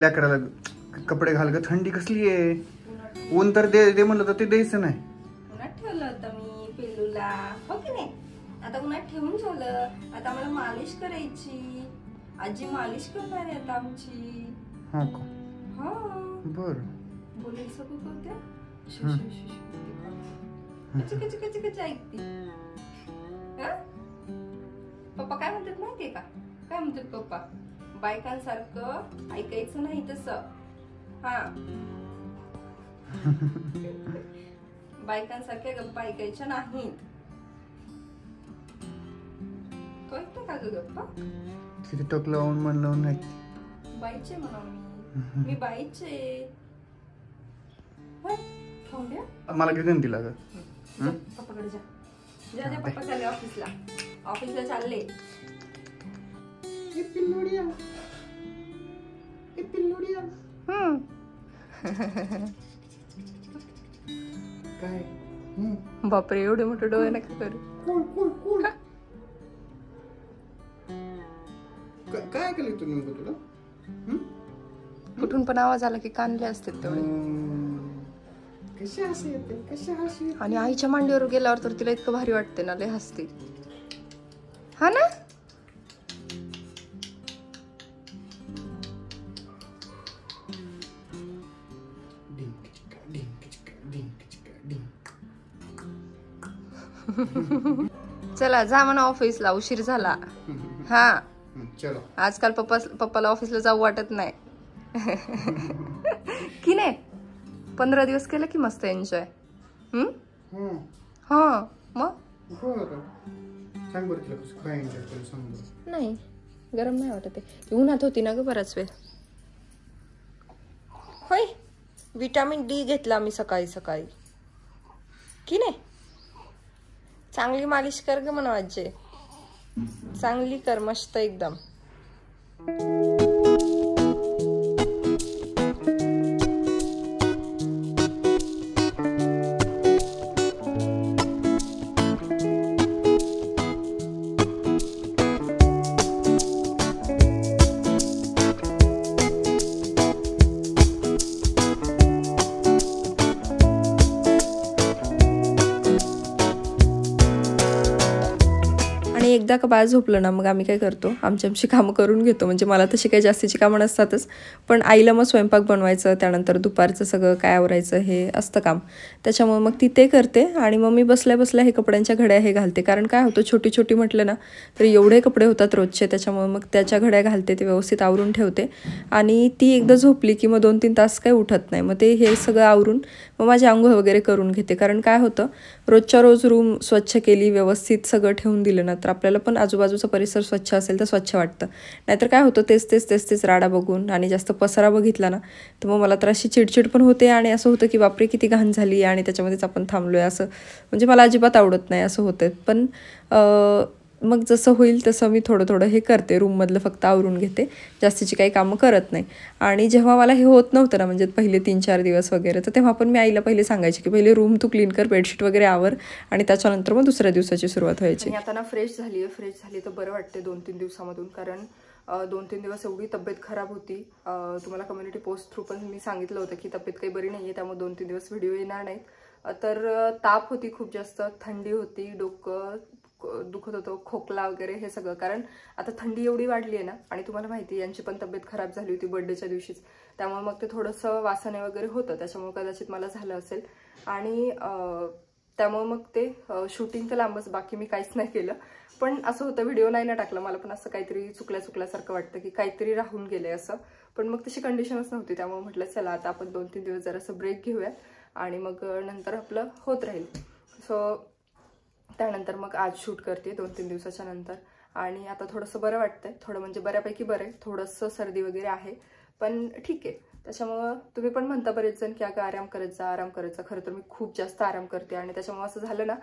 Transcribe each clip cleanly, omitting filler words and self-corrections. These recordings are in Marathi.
त्या करायला कपडे घाल ग, थंडी कसली आहे. ऊन तर दे म्हणलं तर ते द्यायचं नाही. उन्हात ठेवलं होतं मी पिल्लूला, हो की नाही. आता उन्हात ठेवून झालं, आता मला मालिश करायची. आजी मालिश करणार आहे आता आमची. हा का? हा बर. बोलेल सगळं करते. कच ऐकते. पप्पा काय म्हणतात माहितीये का? काय म्हणतात पप्पा? बायकांसारखं ऐकायचं नाही तसं. हा बायकांसारख्या गप्पा ऐकायच्या नाहीत. तो ऐकतो का ग गप्पा? तिथे टोक लावून मन लावून नाही. बाईचे म्हणा मी बाईचे. मला घेऊन दिला ग. पप्पाकडे जा. जा जा, पप्पा चालले ऑफिसला. ऑफिसला चालले. काय बापरे, एवढे मोठे डोळे नका करू. काय केलं तुम्ही तुला? कुठून पण आवाज आला की कानले असते तेवढे. आणि आईच्या मांडीवर गेल्यावर तर तिला इतकं भारी वाटते ना, लय हसते. हा ना. चला जा म्हणा ऑफिसला, उशीर झाला. हा चलो. आजकाल पप्पाला ऑफिसला जाऊ वाटत नाही. की नाही. 15 दिवस केलं की मस्त एन्जॉय. हा मग नाही गरम नाही वाटत आहे. उन्हात होती ना ग बराच वेळ. होय, विटामिन डी घेतला मी सकाळी सकाळी. की नाही. चांगली मालिश कर ग म्हणा आजी, चांगली कर मस्त एकदम. एकदा का बाळ झोपलं ना, मग आम्ही काय करतो, आमची कामं करून घेतो. म्हणजे मला तशी काही जास्तीची कामं नसतातच, पण आईला मग स्वयंपाक बनवायचं, त्यानंतर दुपारचं सगळं काय आवरायचं हे असतं काम. त्याच्यामुळे मग ती ते करते आणि मग मी बसल्या बसल्या हे कपड्यांच्या घड्या हे घालते. कारण काय होतं, छोटी छोटी म्हटलं ना तर एवढे कपडे होतात रोजचे. त्याच्यामुळे मग त्याच्या घड्या घालते, ते व्यवस्थित आवरून ठेवते. आणि ती एकदा झोपली की मग 2-3 तास काही उठत नाही. मग ते हे सगळं आवरून मग माझी आंघोळ वगैरे करून घेते. कारण काय होतं, रोजच्या रोज रूम स्वच्छ केली, व्यवस्थित सगळं ठेवून दिलं ना तर आपल्याला पण आजूबाजूचा परिसर स्वच्छ असेल तर स्वच्छ वाटतं. नाहीतर काय होतं, तेच राडा बघून आणि जास्त पसारा बघितला ना तर मग मला तर अशी चिडचिड पण होते आणि असं होतं की बापरे किती घाण झाली आणि त्याच्यामध्येच आपण थांबलोय, असं म्हणजे मला अजिबात आवडत नाही असं होतं. पण मग जसं होईल तसं मी थोडं हे करते, रूममधलं फक्त आवरून घेते, जास्तीची काही कामं करत नाही. आणि जेव्हा मला हे होत नव्हतं ना, म्हणजे पहिले 3-4 दिवस वगैरे, तर तेव्हा पण मी आईला पहिले सांगायचे की पहिले रूम तू क्लीन कर, बेडशीट वगैरे आवर आणि त्याच्यानंतर मग दुसऱ्या दिवसाची सुरुवात व्हायची. आता ना फ्रेश झाली तर बरं वाटते 2-3 दिवसामधून. कारण 2-3 दिवस एवढी तब्येत खराब होती. तुम्हाला कम्युनिटी पोस्ट थ्रू पण मी सांगितलं होतं की तब्येत काही बरी नाही आहे, त्यामुळे 2-3 दिवस व्हिडिओ येणार नाहीत. तर ताप होती खूप जास्त, थंडी होती, डोकं दुखत होतं, खोकला वगैरे हे सगळं. कारण आता थंडी एवढी वाढली आहे ना, आणि तुम्हाला माहिती यांची पण तब्येत खराब झाली होती बर्थडेच्या दिवशीच, त्यामुळे मग ते थोडंसं वासने वगैरे होतं, त्याच्यामुळे कदाचित मला झालं असेल. आणि त्यामुळे मग ते शूटिंग तर लांबच, बाकी मी काहीच नाही केलं. पण असं होतं, व्हिडिओ नाही ना टाकला, मला पण असं काहीतरी चुकल्यासारखं वाटतं की काहीतरी राहून गेलंय असं. पण मग तशी कंडिशनच नव्हती, त्यामुळे म्हटलं चला आता आपण 2-3 दिवस जरासं ब्रेक घेऊया आणि मग नंतर आपलं होत राहील. सो त्यानंतर मग आज शूट करते 2-3 दिवसाच्या नंतर. आणि आता थोडंसं बरं वाटतंय, थोडं म्हणजे बऱ्यापैकी बरं आहे. थोडंसं सर्दी वगैरे आहे पण ठीक आहे. त्याच्यामुळं तुम्ही पण म्हणता बरेच जण की अगं आराम करत जा. खरं तर मी खूप जास्त आराम करते आणि त्याच्यामुळे असं झालं ना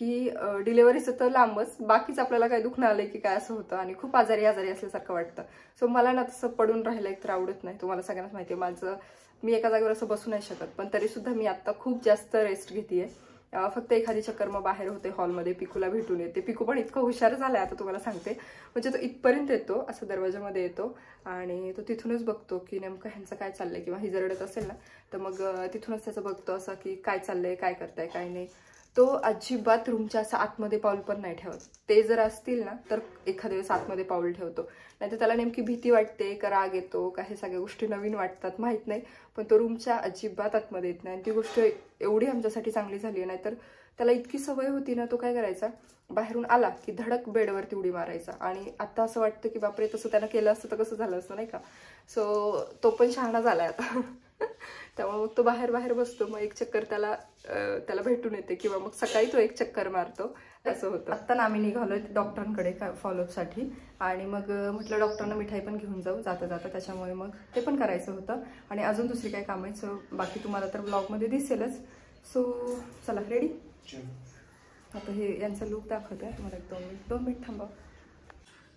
की डिलेव्हरीचं तर लांबच, बाकीच आपल्याला काय दुखणं आलंय की काय असं होतं आणि खूप आजारी असल्यासारखं वाटतं. सो मला ना तसं पडून राहायला एकतर आवडत नाही. तुम्हाला सगळ्यांनाच माहिती आहे मी एका जागेवर असं बसू नाही शकत, पण तरीसुद्धा मी आत्ता खूप जास्त रेस्ट घेते. फक्त एखादी चक्कर मग बाहेर होते हॉलमध्ये, पिकूला भेटून येते. पिकू पण इतकं हुशार झालाय आता तुम्हाला सांगते. म्हणजे तो इथपर्यंत येतो, असं दरवाजामध्ये येतो आणि तो तिथूनच बघतो की नेमकं ह्यांचं काय चाललंय, किंवा ही जर रडत असेल ना तर मग तिथूनच त्याचं बघतो असं की काय चाललंय, काय करताय काय नाही. तो अजिबात रूमच्या असं आतमध्ये पाऊल पण नाही ठेवत. ते जर असतील ना तर एखाद्या वेळेस आतमध्ये पाऊल ठेवतो, नाहीतर त्याला नेमकी भीती वाटते का राग येतो का हे सगळ्या गोष्टी नवीन वाटतात माहीत नाही, पण तो रूमच्या अजिबात आतमध्ये येत नाही. आणि ती गोष्ट एवढी आमच्यासाठी चांगली झाली आहे. नाहीतर त्याला इतकी सवय होती ना, तो काय करायचा, बाहेरून आला की धडक बेडवरती उडी मारायचा. आणि आता असं वाटतं की बापरे, तसं त्यानं केलं असतं तर कसं झालं असतं नाही का. सो तो पण शहाणा झालाय आता. त्यामुळे मग तो बाहेर बसतो, मग एक चक्कर त्याला भेटून येते, किंवा मग सकाळी तो एक चक्कर मारतो, असं होतं. आत्ता ना आम्ही निघालोय डॉक्टरांकडे फॉलोअपसाठी. आणि मग म्हटलं डॉक्टरांना मिठाई पण घेऊन जाऊ जाता जाता, त्याच्यामुळे मग ते पण करायचं होतं. आणि अजून दुसरी काय काम आहे. सो बाकी तुम्हाला तर ब्लॉगमध्ये दिसेलच. सो चला रेडी. आता हे यांचा लुक दाखवते तुम्हाला. 2 मिनिट थांबा.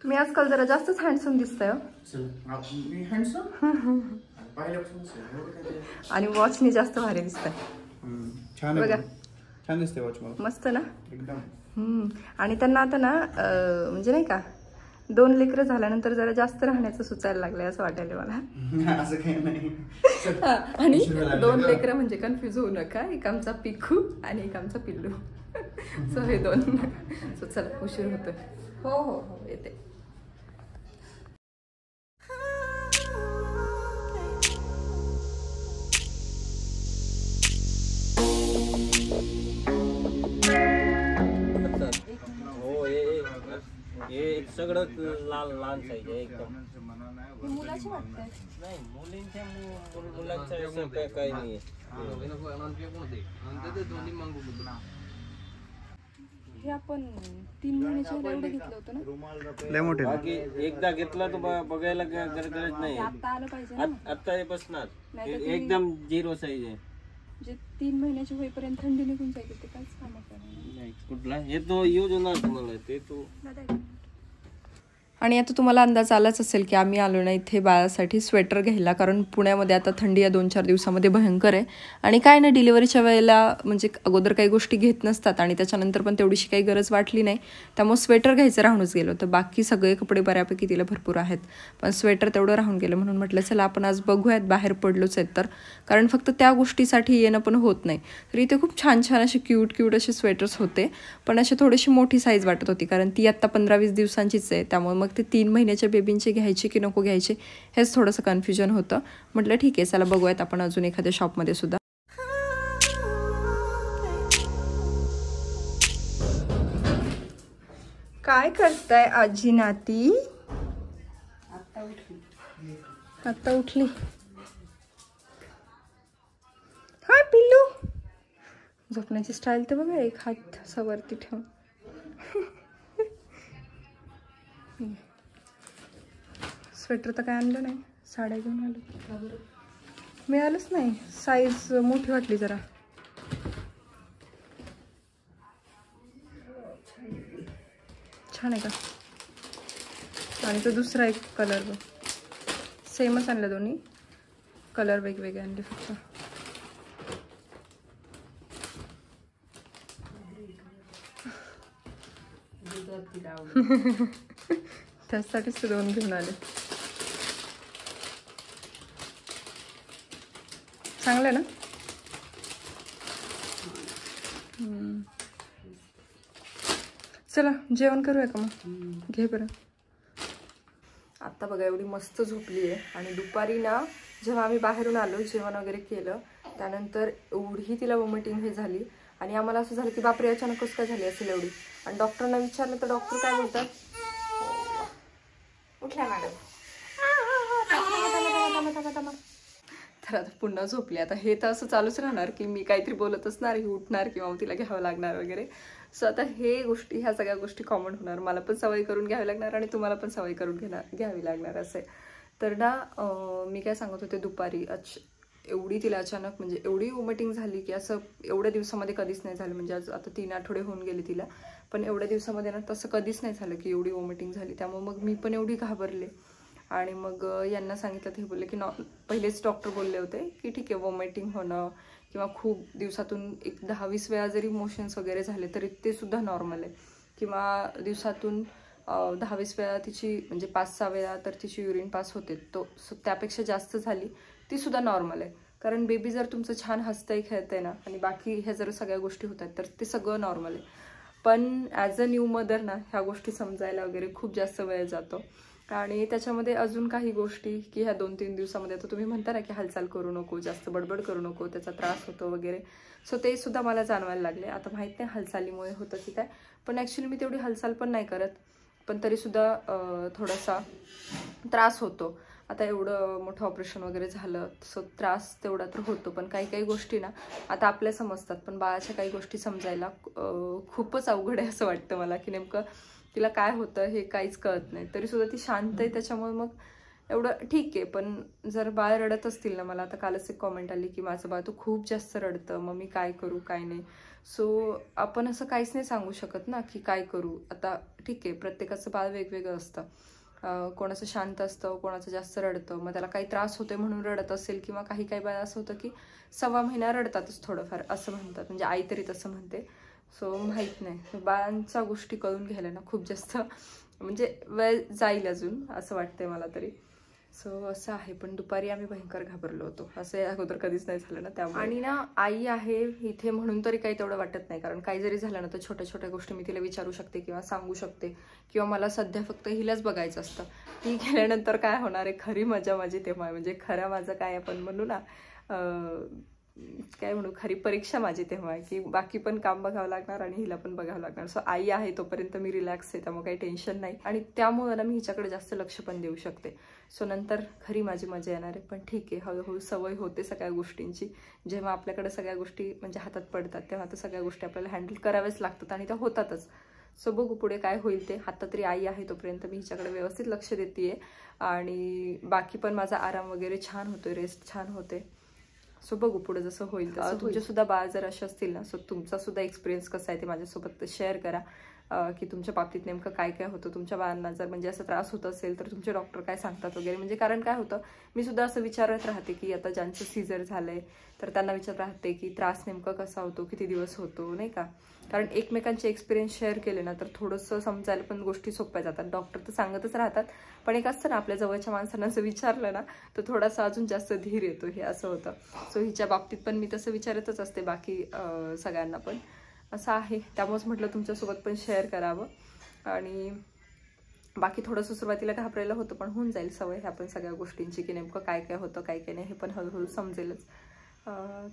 तुम्ही आजकाल जरा जास्तच हँडसम दिसतंय. आणि वॉचने जास्त भारी दिसतंय. छान बघा, छान दिसते वॉच, मस्त ना एकदम. आणि त्यांना आता ना म्हणजे नाही का 2 लेकरं झाल्यानंतर जरा जास्त राहण्याचं सुचायला लागलंय असं वाटायला मला. असं काही नाही. आणि 2 लेकरं म्हणजे कन्फ्युज होऊ नका, एक आमचा पिकू आणि एक आमचा पिल्लू. सो हे 2. सो चला, उशीर होतोय. हो हो हो येते. हे सगळं लहान साईज आहे एकदम. मुलाची वाटतंय. नाही, मुलींच्या मुलांच्या असं काही नाही. हे आपण 3 महिन्याच्या एवढं घेतलं होतं ना. लय मोठे. बाकी एकदा घेतला तर बघायला गरज नाही. आता आलं पाहिजे ना. आता हे बसणार एकदम 0 साईज आहे. जे 3 महिन्याचे होईपर्यंत थंडी निघून जाईल ते काहीच काम करणार नाही. कुठला हे तो यूज होणार तुम्हाला, ते तो. आणि आता तुम्हाला अंदाज आलाच असेल की आम्ही आलो ना इथे बाळासाठी स्वेटर घ्यायला, कारण पुण्यामध्ये आता थंडी या 2-4 दिवसामध्ये भयंकर आहे. आणि काय ना, डिलिव्हरीच्या वेळेला म्हणजे अगोदर काही गोष्टी घेत नसतात आणि त्याच्यानंतर पण तेवढीशी काही गरज वाटली नाही, त्यामुळे स्वेटर घ्यायचं राहूनच गेलो. तर बाकी सगळे कपडे बऱ्यापैकी तिला भरपूर आहेत, पण स्वेटर तेवढं राहून गेलं. म्हणून म्हटलं चला आपण आज बघूयात, बाहेर पडलोच आहेत तर, कारण फक्त त्या गोष्टीसाठी येणं पण होत नाही. तर इथे खूप छान छान असे क्यूट असे स्वेटर्स होते, पण अशी थोडीशी मोठी साईज वाटत होती, कारण ती आत्ता 15-20 दिवसांचीच आहे. त्यामुळे मग ते 3 महिन्याच्या बेबींचे घ्यायचे की नको घ्यायचे हेच थोडंसं कन्फ्युजन होतं. म्हटलं ठीक आहे, चला बघूयात आपण अजून एखाद्या शॉपमध्ये सुद्धा. काय करताय आजी नाती? आता उठली. हाय पिल्लू. झोपण्याची स्टाईल तर बघा, एक हात सवरती ठेवून. स्वेटर तर काय आणलं नाही, साड्या घेऊन आलो. मिळालंच नाही, साईज मोठी वाटली जरा. छान आहे का? आणि तो दुसरा एक कलर बघ, सेमच आणलं, दोन्ही कलर वेगवेगळे आणले फक्त. त्यासाठीच ते 2 घेऊन आले. चांगलं ना. चला जेवण करूया का मग? घे बरं. आता बघा एवढी मस्त झोपली आहे. आणि दुपारी ना जेव्हा आम्ही बाहेरून आलो, जेवण वगैरे केलं, त्यानंतर एवढी तिला वॉमिटिंग हे झाली. आणि आम्हाला असं झालं की बापरे अचानक कसं काय झाली असेल एवढी. आणि डॉक्टरांना विचारलं तर डॉक्टर काय बोलतात, उठल्या मॅडम. तर आता पुन्हा झोपली. आता हे तर असं चालूच राहणार की मी काहीतरी बोलत असणार, ही उठणार किंवा तिला घ्यावं लागणार वगैरे. सो आता ह्या सगळ्या गोष्टी कॉमन होणार. मला पण सवय करून घ्यावी लागणार आणि तुम्हाला पण सवय करून घ्यावी लागणार असे. तर ना मी काय सांगत होते, दुपारी एवढी तिला अचानक म्हणजे एवढी वॉमिटिंग झाली की असं एवढ्या दिवसामध्ये कधीच नाही झालं. म्हणजे आज आता 3 आठवडे होऊन गेले तिला, पण एवढ्या दिवसामध्ये ना तसं कधीच नाही झालं की एवढी वॉमिटिंग झाली. त्यामुळे मग मी पण एवढी घाबरले. आणि मग यांना सांगितलं, ते बोलले की पहिलेच डॉक्टर बोलले होते की ठीक आहे, वॉमिटिंग होणं किंवा खूप दिवसातून एक 10-20 वेळा जरी मोशन्स वगैरे झाले तरी ते सुद्धा नॉर्मल आहे, किंवा दिवसातून 10-20 वेळा तिची म्हणजे 5-6 वेळा तर तिची युरिन पास होते, तो त्यापेक्षा जास्त झाली ती सुद्धा नॉर्मल आहे. कारण बेबी जर तुमचं छान हसतंय खेळतंय ना आणि बाकी ह्या जर सगळ्या गोष्टी होतात तर ते सगळं नॉर्मल आहे. पण ॲज अ न्यू मदर ना ह्या गोष्टी समजायला वगैरे खूप जास्त वेळ जातो. आणि त्याच्यामध्ये अजून काही गोष्टी की ह्या 2-3 दिवसामध्ये आता तुम्ही म्हणता ना की हालचाल करू नको, जास्त बडबड करू नको, त्याचा त्रास होतो वगैरे, सो ते सुद्धा मला जाणवायला लागले. आता माहीत नाही हालचालीमुळे होतं की काय, पण ॲक्च्युली मी तेवढी हालचाल पण नाही करत, पण तरीसुद्धा थोडासा त्रास होतो. आता एवढं मोठं ऑपरेशन वगैरे झालं सो त्रास तेवढा तर होतो, पण काही काही गोष्टी ना आता आपल्या समजतात, पण बाळाच्या काही गोष्टी समजायला खूपच अवघड आहे असं वाटतं मला, की नेमकं तिला काय होतं हे काहीच कळत नाही. तरीसुद्धा ती शांत आहे, त्याच्यामुळे मग एवढं ठीक आहे. पण जर बाळ रडत असतील ना, मला आता कालच एक कॉमेंट आली की माझं बाळ तो खूप जास्त रडतं, मग मी काय करू काय नाही. सो आपण असं काहीच नाही सांगू शकत ना की काय करू. आता ठीक आहे, प्रत्येकाचं बाळ वेगवेगळं असतं, कोणाचं शांत असतं, कोणाचं जास्त रडतं, मग त्याला काही त्रास होतोय म्हणून रडत असेल, किंवा काही काही बाळ असं होतं की 1.25 महिना रडतातच थोडंफार असं म्हणतात, म्हणजे आई तरी तसं म्हणते. सो माहीत नाही, बाळांच्या गोष्टी कळून घ्यायला ना खूप जास्त म्हणजे वेळ जाईल अजून असं वाटतंय मला तरी. सो असं आहे. पण दुपारी आम्ही भयंकर घाबरलो होतो, असं अगोदर कधीच नाही झालं ना त्यामुळे. आणि ना आई आहे इथे म्हणून तरी काही तेवढं वाटत नाही, कारण काही जरी झालं ना तर छोट्या छोट्या गोष्टी मी तिला विचारू शकते किंवा सांगू शकते, किंवा मला सध्या फक्त हिलाच बघायचं असतं. ती गेल्यानंतर काय होणार आहे, खरी मजा माझी तेव्हा, म्हणजे खरं माझं काय आपण म्हणू ना काय म्हणू, खरी परीक्षा माझी तेव्हा आहे की बाकी पण काम बघावं लागणार आणि हिला पण बघावं लागणार. सो आई आहे तोपर्यंत मी रिलॅक्स आहे, त्यामुळे काही टेन्शन नाही, आणि त्यामुळे ना मी हिच्याकडे जास्त लक्ष पण देऊ शकते. सो नंतर खरी माझी मजा येणार आहे. पण ठीक आहे, हळूहळू सवय होते सगळ्या गोष्टींची. जेव्हा आपल्याकडे सगळ्या गोष्टी म्हणजे हातात पडतात तेव्हा तर सगळ्या गोष्टी आपल्याला हँडल कराव्याच लागतात आणि त्या होतातच. सो बघू पुढे काय होईल ते. आता तरी आई आहे तोपर्यंत मी हिच्याकडे व्यवस्थित लक्ष देते, आणि बाकी पण माझा आराम वगैरे छान होतोय, रेस्ट छान होते. सो बघू पुढे जसं होईल तसं. तुमचे सुद्धा बाळ जर असे असतील ना, सो तुमचा सुद्धा एक्सपिरियन्स कसा आहे ते माझ्यासोबत शेअर करा, की तुमच्या बाबतीत नेमकं काय काय होतं. तुमच्या बाळांना जर म्हणजे असा त्रास होत असेल तर तुमचे डॉक्टर काय सांगतात वगैरे, म्हणजे कारण काय होतं मी सुद्धा असं विचारत राहते की आता ज्यांचं सीझर झालंय तर त्यांना विचारत राहते की त्रास नेमका कसा होतो, किती दिवस होतो, नाही का. कारण एकमेकांचे एक्सपिरियन्स शेअर केले ना तर थोडंसं समजायला पण गोष्टी सोप्या जातात. डॉक्टर तर सांगतच राहतात, पण एक असतं ना आपल्या जवळच्या माणसांना जर विचारलं ना तर थोडासा अजून जास्त धीर येतो, हे असं होतं. सो हिच्या बाबतीत पण मी तसं विचारतच असते बाकी सगळ्यांना पण असं आहे. त्यामुळेच म्हटलं तुमच्यासोबत पण शेअर करावं. आणि बाकी थोडंसं सुरुवातीला घाबरायला होतं, पण होऊन जाईल सवय ह्या पण सगळ्या गोष्टींची, की नेमकं काय काय होतं काय काय नाही हे पण हळूहळू समजेलच.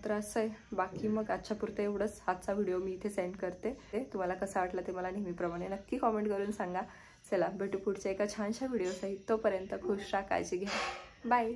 तर असं आहे. बाकी मग आजच्या पुरतं एवढंच. आजचा व्हिडिओ मी इथे सेंड करते. तुम्हाला कसा वाटला ते मला नेहमीप्रमाणे नक्की कॉमेंट करून सांगा. चला भेटू पुढच्या एका छानशा व्हिडिओसहित. तोपर्यंत खुश राहा, काळजी घ्या, बाय.